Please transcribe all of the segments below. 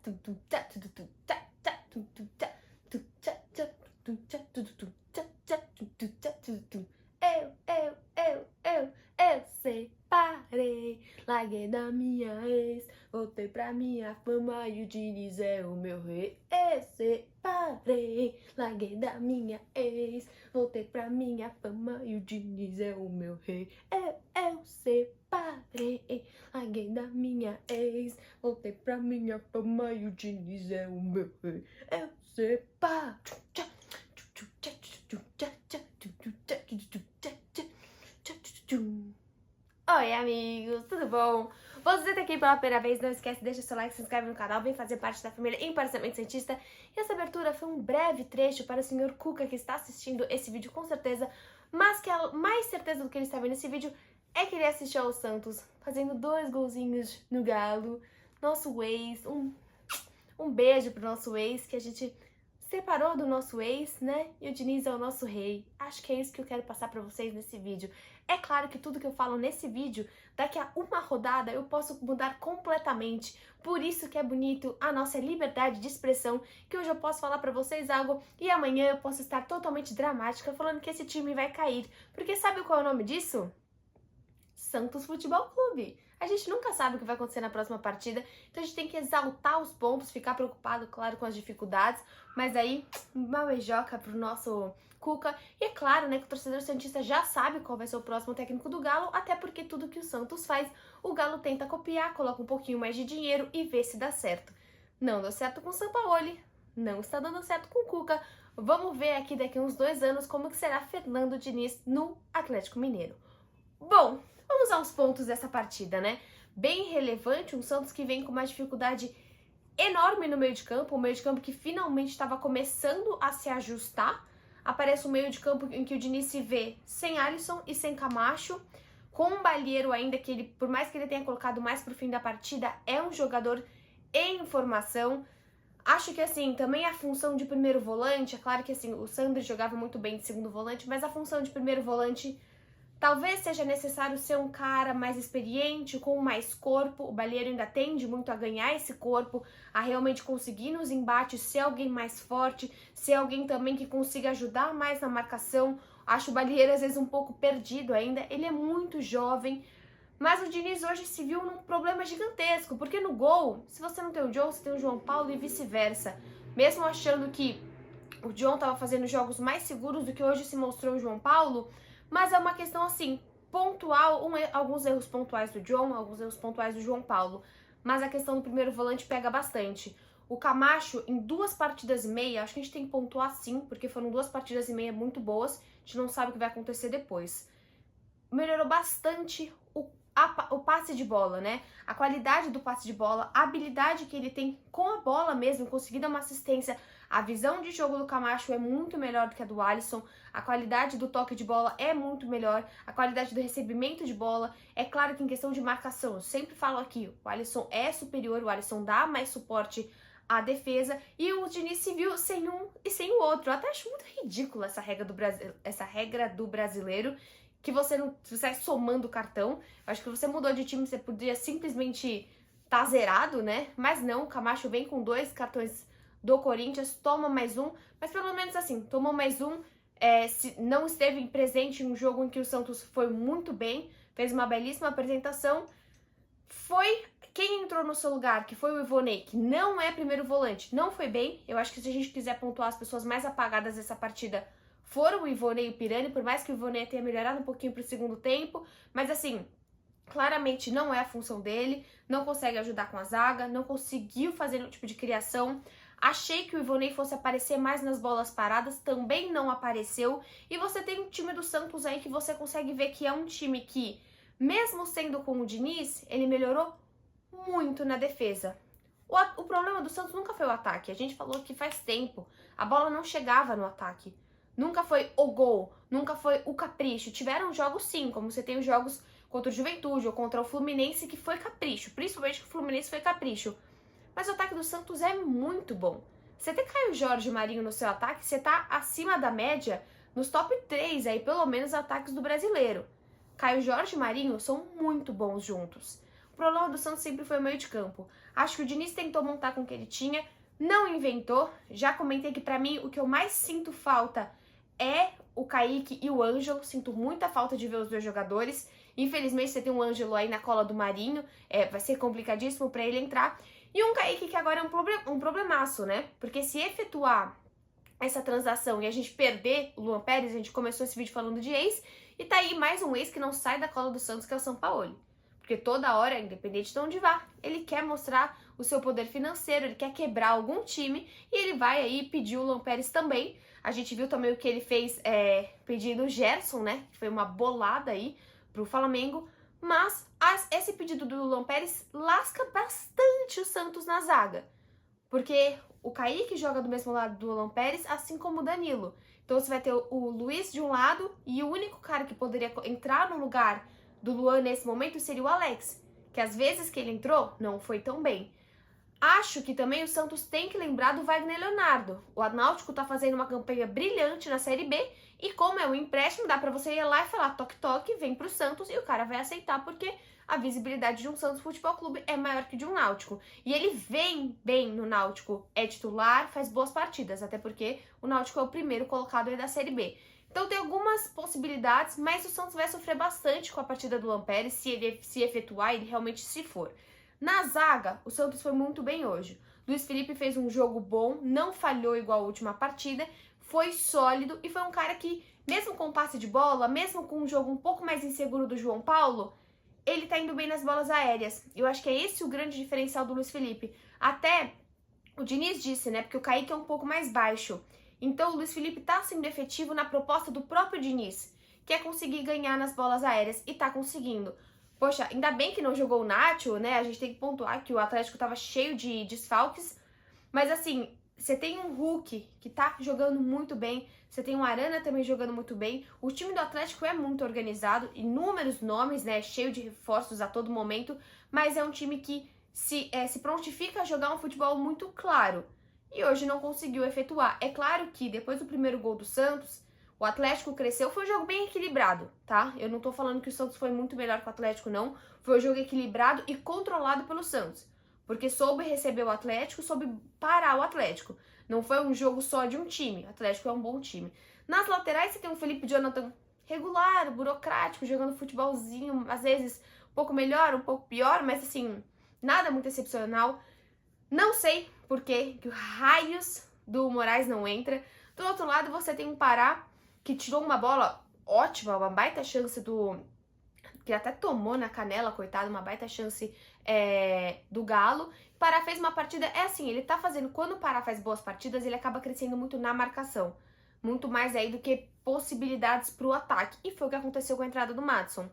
Eu separei, larguei da minha ex, voltei pra minha fama e o Diniz é o meu rei. Eu separei, larguei da minha ex, voltei pra minha fama e o Diniz é o meu rei. Eu separei, larguei da minha ex, voltei pra minha fama e o Diniz é o meu rei. Eu separei. Oi, amigos, tudo bom? Você tá aqui pela primeira vez, não esquece, deixa seu like, se inscreve no canal, vem fazer parte da família Imparcialmente Cientista. E essa abertura foi um breve trecho para o Sr. Cuca, que está assistindo esse vídeo com certeza, mas que a mais certeza do que ele está vendo nesse vídeo é que ele assistiu ao Santos fazendo 2 golzinhos no Galo, nosso ex, um beijo pro nosso ex, que a gente separou do nosso ex, né? E o Diniz é o nosso rei. Acho que é isso que eu quero passar pra vocês nesse vídeo. É claro que tudo que eu falo nesse vídeo, daqui a uma rodada eu posso mudar completamente. Por isso que é bonito a nossa liberdade de expressão, que hoje eu posso falar pra vocês algo e amanhã eu posso estar totalmente dramática falando que esse time vai cair. Porque sabe qual é o nome disso? Santos Futebol Clube. A gente nunca sabe o que vai acontecer na próxima partida, então a gente tem que exaltar os pontos, ficar preocupado, claro, com as dificuldades, mas aí, uma beijoca pro nosso Cuca. E é claro, né, que o torcedor santista já sabe qual vai ser o próximo técnico do Galo, até porque tudo que o Santos faz, o Galo tenta copiar, coloca um pouquinho mais de dinheiro e vê se dá certo. Não deu certo com o Sampaoli, não está dando certo com o Cuca. Vamos ver aqui daqui a uns 2 anos como que será Fernando Diniz no Atlético Mineiro. Bom, vamos aos pontos dessa partida, né? Bem relevante, um Santos que vem com uma dificuldade enorme no meio de campo, um meio de campo que finalmente estava começando a se ajustar. Aparece um meio de campo em que o Diniz se vê sem Alisson e sem Camacho, com um Balieiro ainda que ele, por mais que ele tenha colocado mais pro fim da partida, é um jogador em formação. Acho que assim, também a função de primeiro volante, é claro que assim, o Sandri jogava muito bem de segundo volante, mas a função de primeiro volante talvez seja necessário ser um cara mais experiente, com mais corpo. O Balieiro ainda tende muito a ganhar esse corpo, a realmente conseguir nos embates, ser alguém mais forte, ser alguém também que consiga ajudar mais na marcação. Acho o Balieiro às vezes um pouco perdido ainda, ele é muito jovem, mas o Diniz hoje se viu num problema gigantesco, porque no gol, se você não tem o John, você tem o João Paulo e vice-versa. Mesmo achando que o John estava fazendo jogos mais seguros do que hoje se mostrou o João Paulo, mas é uma questão assim, pontual, alguns erros pontuais do John, alguns erros pontuais do João Paulo, mas a questão do primeiro volante pega bastante. O Camacho, em 2 partidas e meia, acho que a gente tem que pontuar sim, porque foram 2 partidas e meia muito boas, a gente não sabe o que vai acontecer depois. Melhorou bastante o passe de bola, né? A qualidade do passe de bola, a habilidade que ele tem com a bola mesmo, conseguir dar uma assistência. A visão de jogo do Camacho é muito melhor do que a do Alisson, a qualidade do toque de bola é muito melhor, a qualidade do recebimento de bola. É claro que em questão de marcação, eu sempre falo aqui, o Alisson é superior, o Alisson dá mais suporte à defesa, e o Diniz se viu sem um e sem o outro. Eu até acho muito ridícula essa regra do brasileiro, que você não sai somando o cartão. Eu acho que você mudou de time, você podia simplesmente tá zerado, né? Mas não, o Camacho vem com 2 cartões do Corinthians, toma mais um, mas pelo menos assim, tomou mais um, não esteve presente em um jogo em que o Santos foi muito bem, fez uma belíssima apresentação. Foi quem entrou no seu lugar, que foi o Ivonei, que não é primeiro volante, não foi bem. Eu acho que se a gente quiser pontuar as pessoas mais apagadas dessa partida, foram o Ivonei e o Pirani, por mais que o Ivonei tenha melhorado um pouquinho pro segundo tempo, mas assim, claramente não é a função dele, não consegue ajudar com a zaga, não conseguiu fazer nenhum tipo de criação. Achei que o Ivonei fosse aparecer mais nas bolas paradas, também não apareceu. E você tem um time do Santos aí que você consegue ver que é um time que, mesmo sendo com o Diniz, ele melhorou muito na defesa. O problema do Santos nunca foi o ataque, a gente falou que faz tempo, a bola não chegava no ataque. Nunca foi o gol, nunca foi o capricho. Tiveram jogos sim, como você tem os jogos contra o Juventude ou contra o Fluminense, que foi capricho, principalmente que o Fluminense foi capricho. Mas o ataque do Santos é muito bom. Você tem Caio Jorge e Marinho no seu ataque, você tá acima da média nos top 3 aí, pelo menos, ataques do brasileiro. Caio Jorge e Marinho são muito bons juntos. O problema do Santos sempre foi o meio de campo. Acho que o Diniz tentou montar com o que ele tinha, não inventou. Já comentei que pra mim o que eu mais sinto falta é o Kaique e o Ângelo. Sinto muita falta de ver os dois jogadores. Infelizmente você tem um Ângelo aí na cola do Marinho, vai ser complicadíssimo pra ele entrar. E um Kaique que agora é um problemaço, né? Porque se efetuar essa transação e a gente perder o Luan Pérez, a gente começou esse vídeo falando de ex, e tá aí mais um ex que não sai da cola do Santos, que é o Sampaoli. Porque toda hora, independente de onde vá, ele quer mostrar o seu poder financeiro, ele quer quebrar algum time, e ele vai aí pedir o Luan Pérez também. A gente viu também o que ele fez pedindo o Gerson, né? Que foi uma bolada aí pro Flamengo. Mas esse pedido do Luan Pérez lasca bastante o Santos na zaga. Porque o Kaique joga do mesmo lado do Luan Pérez, assim como o Danilo. Então você vai ter o Luiz de um lado e o único cara que poderia entrar no lugar do Luan nesse momento seria o Alex, que às vezes que ele entrou não foi tão bem. Acho que também o Santos tem que lembrar do Wagner Leonardo. O Náutico tá fazendo uma campanha brilhante na Série B e como é um empréstimo, dá pra você ir lá e falar toque-toque, vem pro Santos e o cara vai aceitar porque a visibilidade de um Santos Futebol Clube é maior que de um Náutico. E ele vem bem no Náutico, é titular, faz boas partidas, até porque o Náutico é o primeiro colocado aí da Série B. Então tem algumas possibilidades, mas o Santos vai sofrer bastante com a partida do Luan Pérez, se ele se efetuar, ele realmente se for. Na zaga, o Santos foi muito bem hoje. Luiz Felipe fez um jogo bom, não falhou igual a última partida, foi sólido e foi um cara que, mesmo com o passe de bola, mesmo com um jogo um pouco mais inseguro do João Paulo, ele tá indo bem nas bolas aéreas. Eu acho que é esse o grande diferencial do Luiz Felipe. Até o Diniz disse, né, porque o Kaique é um pouco mais baixo. Então o Luiz Felipe tá sendo efetivo na proposta do próprio Diniz, que é conseguir ganhar nas bolas aéreas, e tá conseguindo. Poxa, ainda bem que não jogou o Nacho, né? A gente tem que pontuar que o Atlético tava cheio de desfalques. Mas assim, você tem um Hulk que tá jogando muito bem. Você tem um Arana também jogando muito bem. O time do Atlético é muito organizado. Inúmeros nomes, né? Cheio de reforços a todo momento. Mas é um time que se prontifica a jogar um futebol muito claro. E hoje não conseguiu efetuar. É claro que depois do primeiro gol do Santos, o Atlético cresceu, foi um jogo bem equilibrado, tá? Eu não tô falando que o Santos foi muito melhor que o Atlético, não. Foi um jogo equilibrado e controlado pelo Santos. Porque soube receber o Atlético, soube parar o Atlético. Não foi um jogo só de um time. O Atlético é um bom time. Nas laterais você tem o Felipe Jonathan regular, burocrático, jogando futebolzinho, às vezes um pouco melhor, um pouco pior, mas assim, nada muito excepcional. Não sei por que o raios do Moraes não entra. Do outro lado você tem um Pará que tirou uma bola ótima, uma baita chance que até tomou na canela, coitado, uma baita chance do Galo. O Pará fez uma partida, assim, ele tá fazendo, quando o Pará faz boas partidas, ele acaba crescendo muito na marcação. Muito mais aí do que possibilidades pro ataque. E foi o que aconteceu com a entrada do Maddison.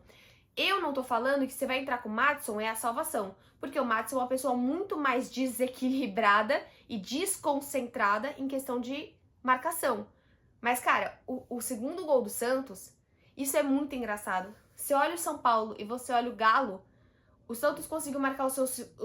Eu não tô falando que você vai entrar com o Maddison é a salvação, porque o Maddison é uma pessoa muito mais desequilibrada e desconcentrada em questão de marcação. Mas, cara, o segundo gol do Santos, isso é muito engraçado. Você olha o São Paulo e você olha o Galo, o Santos conseguiu marcar os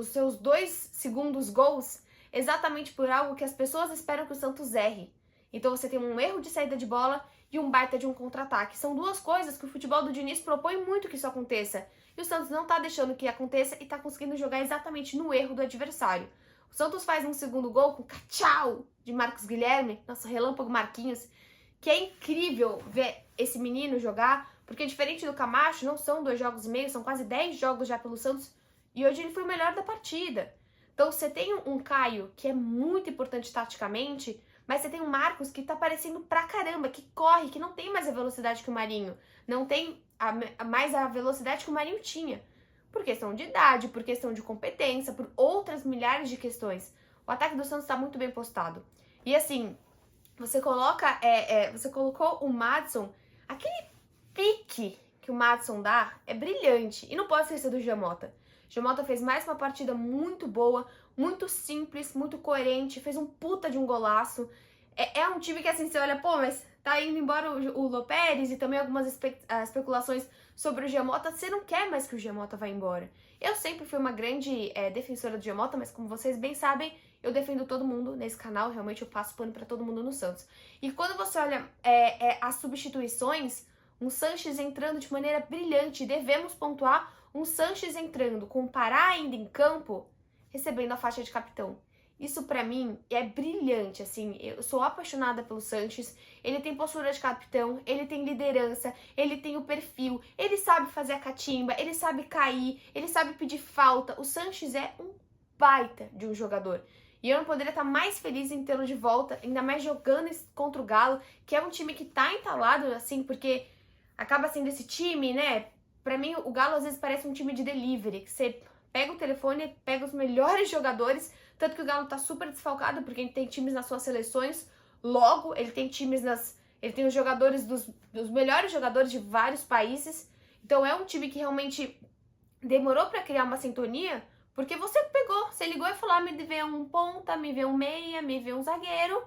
seus 2 segundos gols exatamente por algo que as pessoas esperam que o Santos erre. Então você tem um erro de saída de bola e um baita de um contra-ataque. São duas coisas que o futebol do Diniz propõe muito que isso aconteça. E o Santos não tá deixando que aconteça e tá conseguindo jogar exatamente no erro do adversário. O Santos faz um segundo gol com tchau de Marcos Guilherme, nosso relâmpago Marquinhos, que é incrível ver esse menino jogar, porque diferente do Camacho, não são 2 jogos e meio, são quase 10 jogos já pelo Santos, e hoje ele foi o melhor da partida. Então você tem um Caio que é muito importante taticamente, mas você tem um Marcos que tá aparecendo pra caramba, que corre, que não tem mais a velocidade que o Marinho, não tem mais a velocidade que o Marinho tinha. Por questão de idade, por questão de competência, por outras milhares de questões. O ataque do Santos tá muito bem postado. E assim, você colocou o Maddison, aquele pique que o Maddison dá é brilhante. E não pode esquecer do Giamota. Giamota fez mais uma partida muito boa, muito simples, muito coerente, fez um puta de um golaço. É um time que assim, você olha, pô, mas tá indo embora o Luan Pérez e também algumas especulações sobre o Giamota, você não quer mais que o Giamota vá embora. Eu sempre fui uma grande defensora do Giamota, mas como vocês bem sabem, eu defendo todo mundo nesse canal, realmente eu passo pano pra todo mundo no Santos. E quando você olha as substituições, um Sanches entrando de maneira brilhante, devemos pontuar um Sanches entrando com o Pará ainda em campo, recebendo a faixa de capitão. Isso pra mim é brilhante, assim, eu sou apaixonada pelo Sanches, ele tem postura de capitão, ele tem liderança, ele tem o perfil, ele sabe fazer a catimba, ele sabe cair, ele sabe pedir falta, o Sanches é um baita de um jogador. E eu não poderia estar mais feliz em tê-lo de volta, ainda mais jogando contra o Galo, que é um time que tá entalado, assim, porque acaba sendo esse time, né? Pra mim, o Galo às vezes parece um time de delivery, que você pega o telefone, pega os melhores jogadores, tanto que o Galo tá super desfalcado, porque ele tem times nas suas seleções, logo ele tem times ele tem os jogadores dos melhores jogadores de vários países, então é um time que realmente demorou pra criar uma sintonia, porque você ligou e falou, me vê um ponta, me vê um meia, me vê um zagueiro,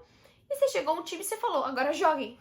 e você chegou a um time e você falou, agora joguem,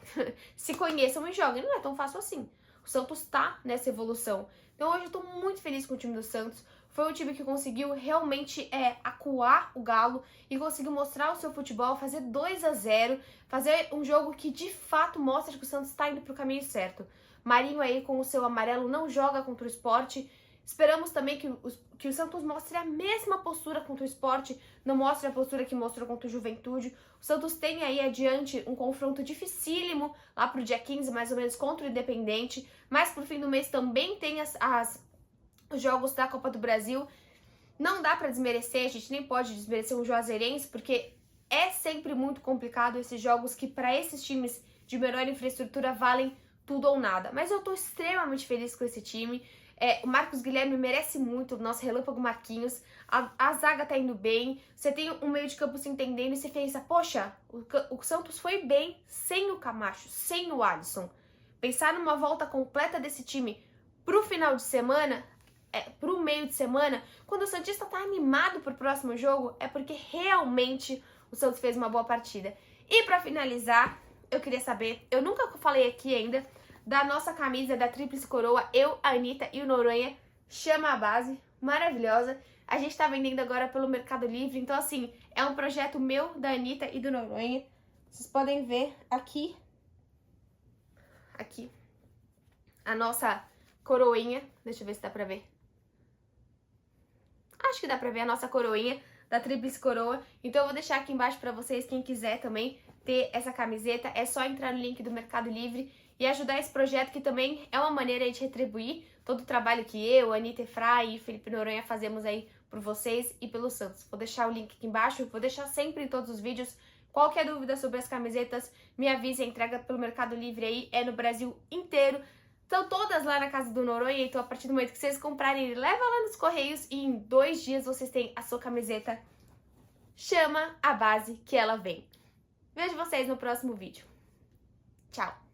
se conheçam e joguem, não é tão fácil assim. O Santos tá nessa evolução. Então hoje eu tô muito feliz com o time do Santos. Foi um time que conseguiu realmente acuar o Galo e conseguiu mostrar o seu futebol, fazer 2-0, fazer um jogo que de fato mostra que o Santos está indo pro caminho certo. Marinho aí com o seu amarelo não joga contra o Sport. Esperamos também que o Santos mostre a mesma postura contra o Sport, não mostre a postura que mostrou contra o Juventude. O Santos tem aí adiante um confronto dificílimo lá pro dia 15, mais ou menos, contra o Independente, mas pro fim do mês também tem os jogos da Copa do Brasil. Não dá pra desmerecer, a gente nem pode desmerecer um Juazeirense, porque é sempre muito complicado esses jogos que para esses times de menor infraestrutura valem tudo ou nada. Mas eu tô extremamente feliz com esse time. O Marcos Guilherme merece muito, o nosso relâmpago Marquinhos. A zaga tá indo bem. Você tem um meio de campo se entendendo e você pensa, poxa, o Santos foi bem sem o Camacho, sem o Alisson. Pensar numa volta completa desse time pro final de semana, pro meio de semana, quando o Santista tá animado pro próximo jogo, é porque realmente o Santos fez uma boa partida. E pra finalizar, eu queria saber, eu nunca falei aqui ainda, da nossa camisa da Tríplice Coroa, eu, a Anitta e o Noronha, chama a base, maravilhosa. A gente tá vendendo agora pelo Mercado Livre, então assim, é um projeto meu, da Anitta e do Noronha. Vocês podem ver aqui, a nossa coroinha, deixa eu ver se dá pra ver. Acho que dá pra ver a nossa coroinha da Tríplice Coroa, então eu vou deixar aqui embaixo pra vocês, quem quiser também ter essa camiseta, é só entrar no link do Mercado Livre e ajudar esse projeto, que também é uma maneira de retribuir todo o trabalho que eu, Anitta Efraim e Felipe Noronha fazemos aí por vocês e pelo Santos. Vou deixar o link aqui embaixo, vou deixar sempre em todos os vídeos. Qualquer dúvida sobre as camisetas, me avise, a entrega pelo Mercado Livre aí é no Brasil inteiro. Estão todas lá na casa do Noronha, então a partir do momento que vocês comprarem, leva lá nos Correios e em 2 dias vocês têm a sua camiseta. Chama a base que ela vem. Vejo vocês no próximo vídeo. Tchau!